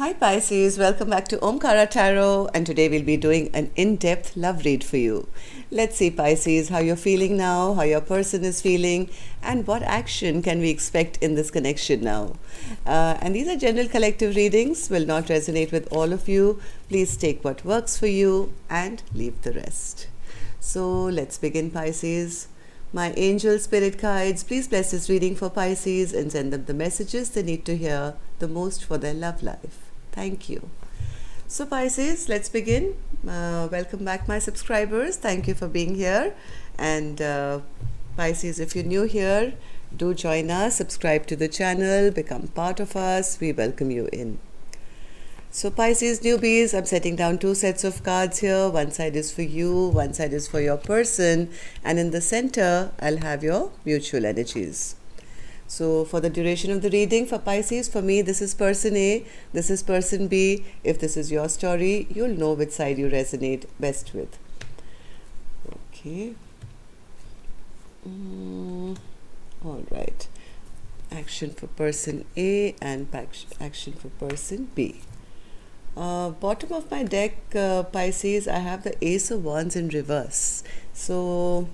Hi Pisces, welcome back to Omkara Tarot, and today we'll be doing an in-depth love read for you. Let's see Pisces, how you're feeling now, how your person is feeling, and what action can we expect in this connection now. And these are general collective readings, will not resonate with all of you. Please take what works for you and leave the rest. So let's begin Pisces. My angel spirit guides, please bless this reading for Pisces and send them the messages they need to hear the most for their love life. Thank you. So Pisces, let's begin. Welcome back my subscribers. Thank you for being here. And Pisces, if you're new here, do join us, subscribe to the channel, become part of us. We welcome you in. So Pisces newbies, I'm setting down two sets of cards here. One side is for you, one side is for your person, and in the center, I'll have your mutual energies. So for the duration of the reading for Pisces, for me, this is person A, this is person B. If this is your story, you'll know which side you resonate best with. Okay. All right. Action for person A and action for person B. Bottom of my deck, Pisces, I have the Ace of Wands in reverse. So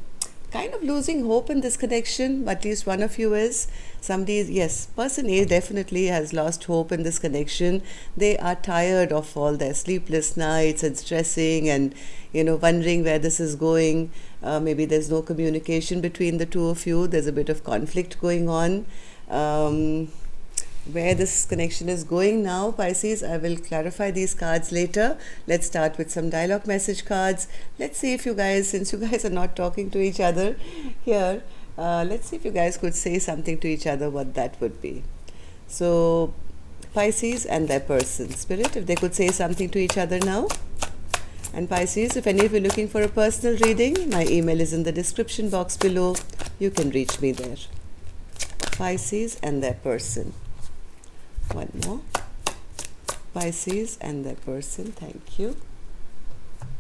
kind of losing hope in this connection, at least one of you is. Somebody is, yes, person A definitely has lost hope in this connection. They are tired of all their sleepless nights and stressing and, wondering where this is going. Maybe there's no communication between the two of you. There's a bit of conflict going on. Where this connection is going now, Pisces, I will clarify these cards later. Let's start with some dialogue message cards. Let's see if you guys, since you guys are not talking to each other here, let's see if you guys could say something to each other, what that would be. So, Pisces and their person. Spirit, if they could say something to each other now. And Pisces, if any of you are looking for a personal reading, my email is in the description box below. You can reach me there. Pisces and their person. One more. Pisces and their person. Thank you.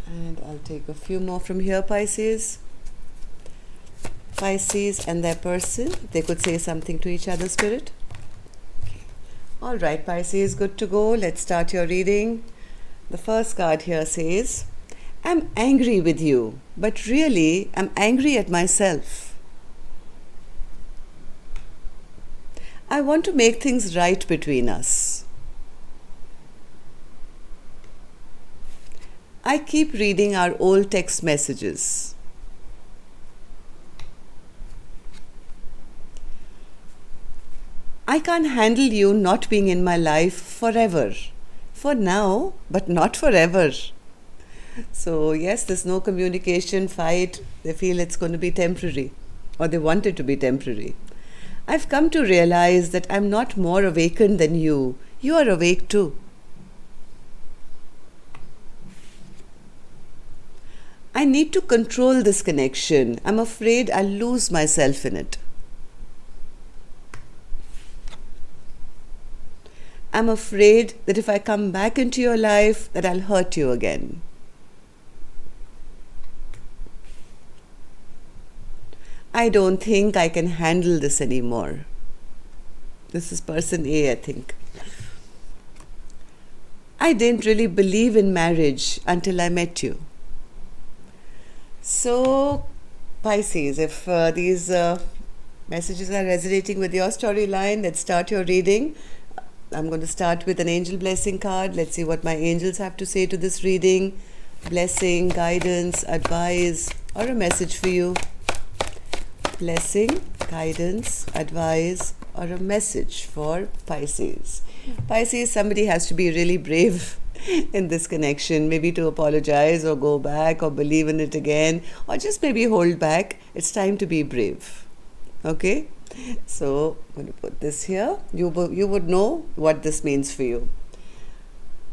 And I'll take a few more from here, Pisces. Pisces and their person. They could say something to each other, Spirit. Okay. All right, Pisces, good to go. Let's start your reading. The first card here says, I'm angry with you, but really I'm angry at myself. I want to make things right between us. I keep reading our old text messages. I can't handle you not being in my life forever. For now, but not forever. So yes, there's no communication, fight. They feel it's going to be temporary, or they want it to be temporary. I've come to realize that I'm not more awakened than you. You are awake too. I need to control this connection. I'm afraid I'll lose myself in it. I'm afraid that if I come back into your life, that I'll hurt you again. I don't think I can handle this anymore. This is person A, I think. I didn't really believe in marriage until I met you. So, Pisces, if these messages are resonating with your storyline, let's start your reading. I'm going to start with an angel blessing card. Let's see what my angels have to say to this reading. Blessing, guidance, advice, or a message for you. Blessing, guidance, advice, or a message for Pisces. Pisces, somebody has to be really brave in this connection, maybe to apologize or go back or believe in it again, or just maybe hold back. It's time to be brave. Okay? So, I'm going to put this here. You would know what this means for you.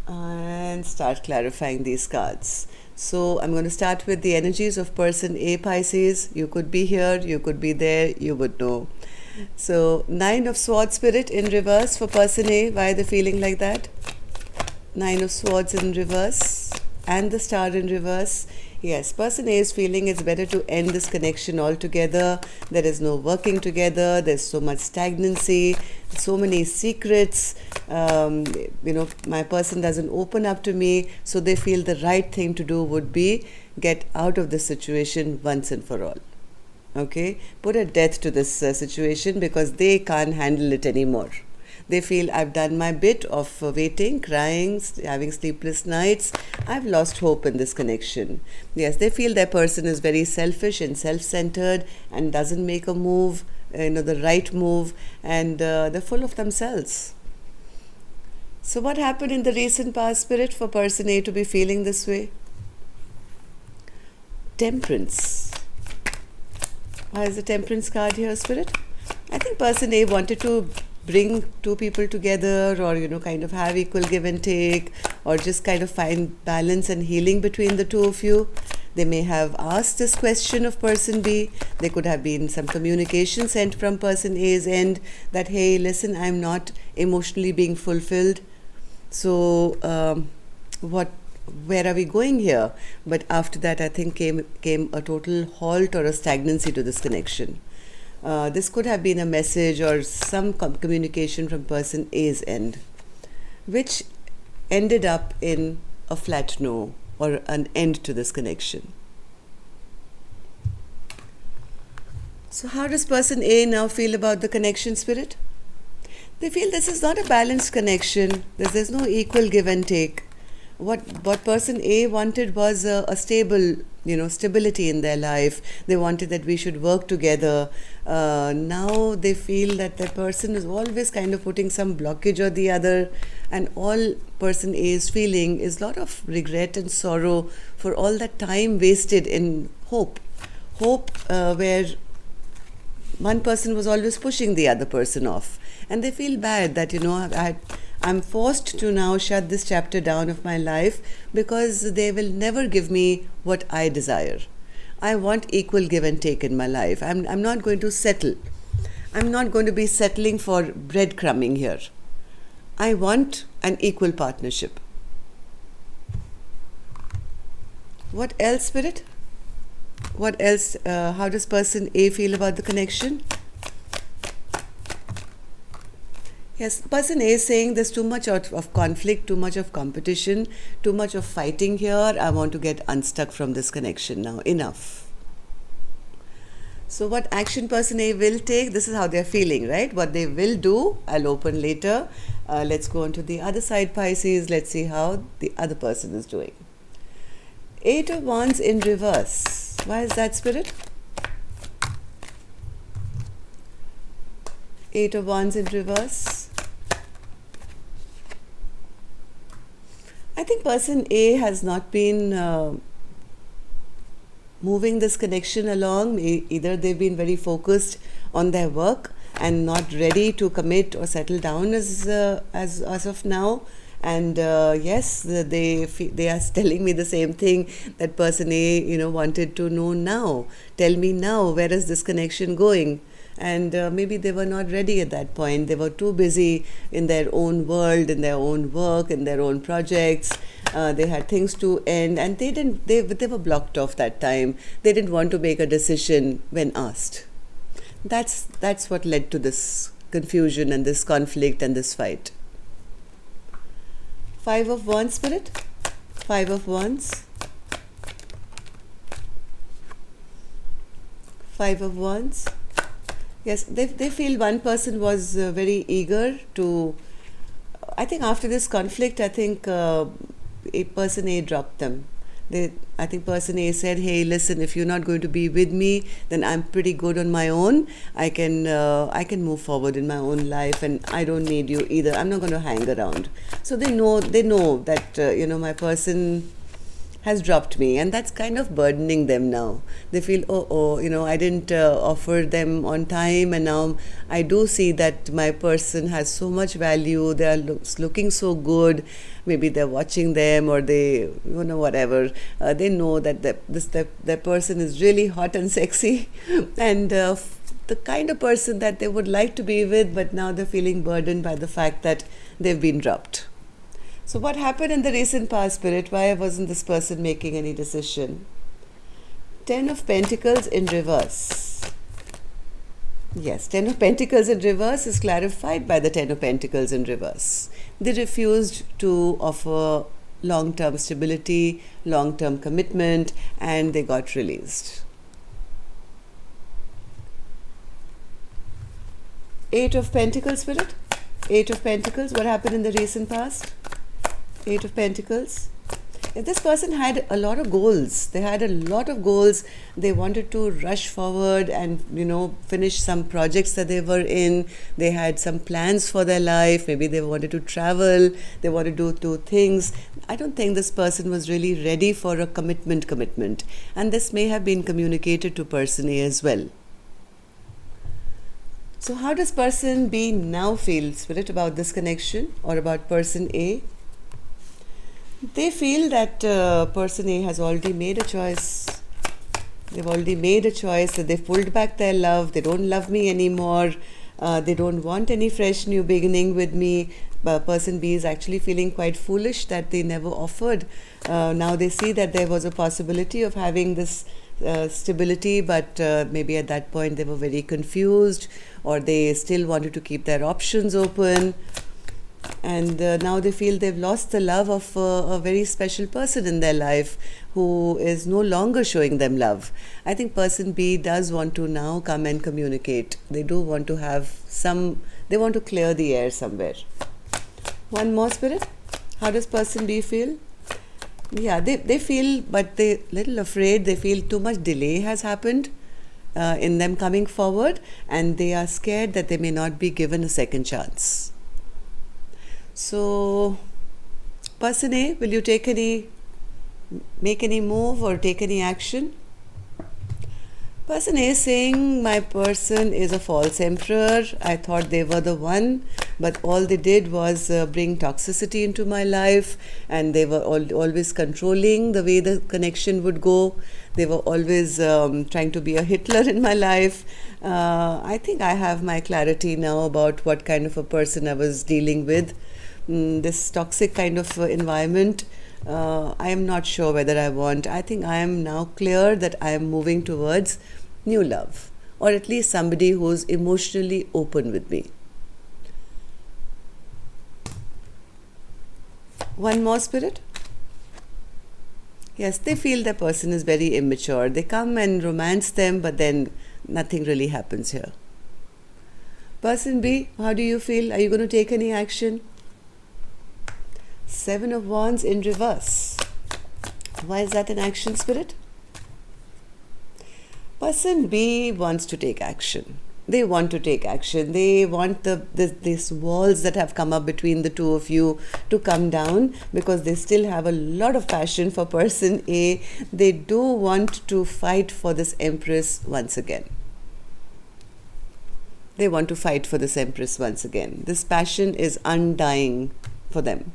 And start clarifying these cards. So I'm going to start with the energies of person A, Pisces. You could be here, you could be there, you would know. So 9 of Swords, Spirit, in reverse for person A. Why are they feeling like that? 9 of Swords in reverse and the Star in reverse. Yes, person A is feeling it's better to end this connection altogether. There is no working together. There's so much stagnancy, so many secrets. My person doesn't open up to me, so they feel the right thing to do would be get out of the situation once and for all. Okay, put a death to this situation because they can't handle it anymore. They feel I've done my bit of waiting, crying, having sleepless nights. I've lost hope in this connection. Yes, they feel their person is very selfish and self-centered and doesn't make a move, the right move, and they're full of themselves. So what happened in the recent past, Spirit, for person A to be feeling this way? Temperance. Why is the Temperance card here, Spirit? I think person A wanted to bring two people together, or kind of have equal give and take, or just kind of find balance and healing between the two of you. They may have asked this question of person B. There could have been some communication sent from person A's end that, hey, listen, I'm not emotionally being fulfilled, so where are we going here? But after that, I think came a total halt or a stagnancy to this connection. This could have been a message or some communication from person A's end, which ended up in a flat no or an end to this connection. So how does person A now feel about the connection, Spirit? They feel this is not a balanced connection. There's no equal give and take. What person A wanted was a stable, stability in their life. They wanted that we should work together. Now they feel that the person is always kind of putting some blockage or the other, and all person A is feeling is a lot of regret and sorrow for all that time wasted in hope. Where one person was always pushing the other person off, and they feel bad that I'm forced to now shut this chapter down of my life because they will never give me what I desire. I want equal give and take in my life. I'm not going to settle. I'm not going to be settling for breadcrumbing here. I want an equal partnership. What else, Spirit? What else? How does person A feel about the connection? Yes, person A is saying there's too much of conflict, too much of competition, too much of fighting here. I want to get unstuck from this connection now. Enough. So what action person A will take, this is how they're feeling, right? What they will do, I'll open later. Let's go on to the other side, Pisces. Let's see how the other person is doing. 8 of Wands in reverse. Why is that, Spirit? 8 of Wands in reverse. I think person A has not been moving this connection along. Either they've been very focused on their work and not ready to commit or settle down as of now. And yes, they are telling me the same thing that person A wanted to know now. Tell me now, where is this connection going? And maybe they were not ready at that point. They were too busy in their own world, in their own work, in their own projects. They had things to end, and they were blocked off that time. They didn't want to make a decision when asked. That's what led to this confusion and this conflict and this fight. 5 of Wands, Spirit. 5 of Wands. 5 of Wands. Yes, they feel one person was very eager to, I think after this conflict, I think person A dropped them. I think person A said, hey, listen, if you're not going to be with me, then I'm pretty good on my own. I can move forward in my own life, and I don't need you either. I'm not going to hang around. So they know that, my person has dropped me, and that's kind of burdening them now. They feel, I didn't offer them on time, and now I do see that my person has so much value. They are looking so good. Maybe they're watching them, or they, whatever. They know that their person is really hot and sexy, and the kind of person that they would like to be with, but now they're feeling burdened by the fact that they've been dropped. So what happened in the recent past, Spirit? Why wasn't this person making any decision? Ten of Pentacles in reverse. Yes, Ten of Pentacles in reverse is clarified by the Ten of Pentacles in reverse. They refused to offer long-term stability, long-term commitment, and they got released. Eight of Pentacles, Spirit. Eight of Pentacles, what happened in the recent past? Eight of Pentacles. If this person had a lot of goals, they had a lot of goals, they wanted to rush forward and, finish some projects that they were in, they had some plans for their life, maybe they wanted to travel, they wanted to do things. I don't think this person was really ready for a commitment. And this may have been communicated to person A as well. So how does person B now feel, Spirit, about this connection or about person A? They feel that person A has already made a choice. They've already made a choice, that they've pulled back their love. They don't love me anymore. They don't want any fresh new beginning with me. Person B is actually feeling quite foolish that they never offered. Now they see that there was a possibility of having this stability, but maybe at that point they were very confused, or they still wanted to keep their options open. And now they feel they've lost the love of a very special person in their life who is no longer showing them love. I think person B does want to now come and communicate. They do want to have they want to clear the air somewhere. One more, Spirit. How does person B feel? Yeah, they feel, but they're little afraid. They feel too much delay has happened in them coming forward, and they are scared that they may not be given a second chance. So, person A, will you make any move or take any action? Person A is saying, my person is a false emperor. I thought they were the one, but all they did was bring toxicity into my life, and they were always controlling the way the connection would go. They were always trying to be a Hitler in my life. I think I have my clarity now about what kind of a person I was dealing with. This toxic kind of environment, I am not sure whether I want. I think I am now clear that I am moving towards new love, or at least somebody who's emotionally open with me. One more, Spirit. Yes, they feel the person is very immature. They come and romance them, but then nothing really happens here. Person B, how do you feel? Are you going to take any action? Seven of Wands in reverse. Why is that an action, Spirit? Person B wants to take action. They want to take action. They want these walls that have come up between the two of you to come down, because they still have a lot of passion for person A. They do want to fight for this Empress once again. They want to fight for this Empress once again. This passion is undying for them.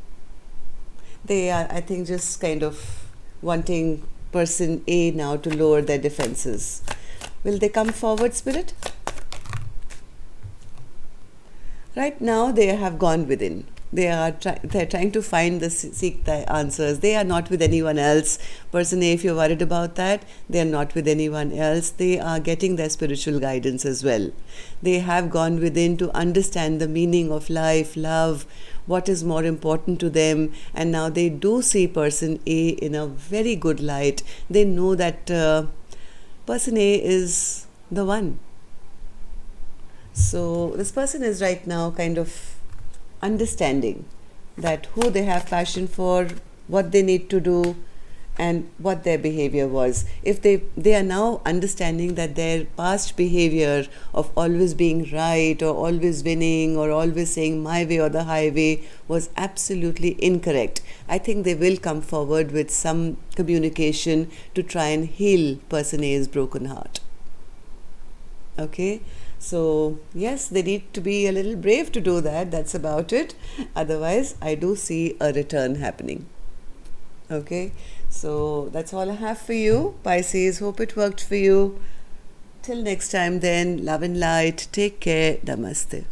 They are, I think, just kind of wanting person A now to lower their defenses. Will they come forward, Spirit? Right now, they have gone within. They're trying to seek the answers. They are not with anyone else. Person A, if you're worried about that, they are not with anyone else. They are getting their spiritual guidance as well. They have gone within to understand the meaning of life, love, what is more important to them, and now they do see person A in a very good light. They know that person A is the one. So this person is right now kind of understanding that who they have passion for, what they need to do, and what their behavior was. If they are now understanding that their past behavior of always being right, or always winning, or always saying my way or the highway was absolutely incorrect. I think they will come forward with some communication to try and heal person A's broken heart. Okay, so yes, they need to be a little brave to do that. That's about it. Otherwise, I do see a return happening. Okay, so that's all I have for you, Pisces. Hope it worked for you. Till next time then, love and light. Take care. Namaste.